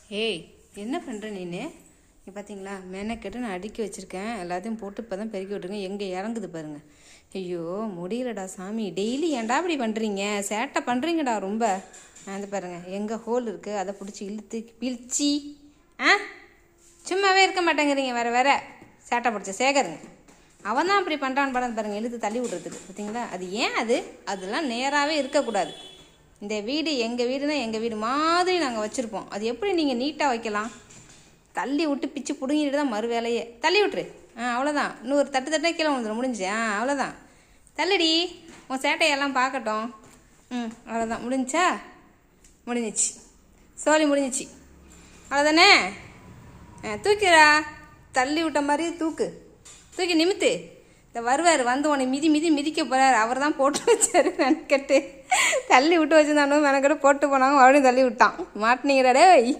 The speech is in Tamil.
ஏய், என்ன பண்ணுற நீனு? பார்த்தீங்களா, மெனக்கெட்டு நான் அடுக்கி வச்சுருக்கேன். எல்லாத்தையும் போட்டு இப்போ தான் பெருக்கி விட்ருங்க. எங்கே இறங்குது பாருங்க. ஐயோ, முடியலடா சாமி. டெய்லி ஏன்டா இப்படி பண்ணுறீங்க? சேட்டை பண்ணுறீங்கடா ரொம்ப. அது பாருங்கள், எங்கே ஹோல் இருக்குது அதை பிடிச்சி இழுத்து பிழிச்சி சும்மாவே இருக்க மாட்டேங்கிறீங்க. வேற சேட்டை பிடிச்ச சேகருங்க. அவன் தான் அப்படி பண்ணுறான்னு படம் பாருங்கள், இழுத்து தள்ளி விட்றதுக்கு. பார்த்தீங்களா, அது ஏன் அதெல்லாம் நேராகவே இருக்கக்கூடாது. இந்த வீடு எங்கள் வீடுனா எங்கள் வீடு மாதிரி நாங்கள் வச்சுருப்போம். அது எப்படி நீங்கள் நீட்டாக வைக்கலாம்? தள்ளி விட்டு பிச்சு பிடுங்கிட்டு தான் மறு வேலையே. தள்ளி விட்ரு. அவ்வளோதான். இன்னொரு தட்டே கீழே வந்துடும். முடிஞ்சு. அவ்வளோதான். தள்ளுடி, உன் சேட்டையெல்லாம் பார்க்கட்டும். அவ்வளோதான். முடிஞ்சா? முடிஞ்சிச்சு. சோழி முடிஞ்சிச்சு. அவ்வளோதானே? தூக்கிடா. தள்ளி விட்ட மாதிரி தூக்கி நிமித்து. இந்த வருவார் வந்து உன்னை மிதிக்க போகிறார். அவர் தான் போட்டு வச்சார். மெனக்கட்டு தள்ளி விட்டு வச்சுருந்தானோ மெனக்கட்டு போட்டு போனாங்க. மறுபடியும் தள்ளி விட்டான். மாட்டினீங்கடா டேய்.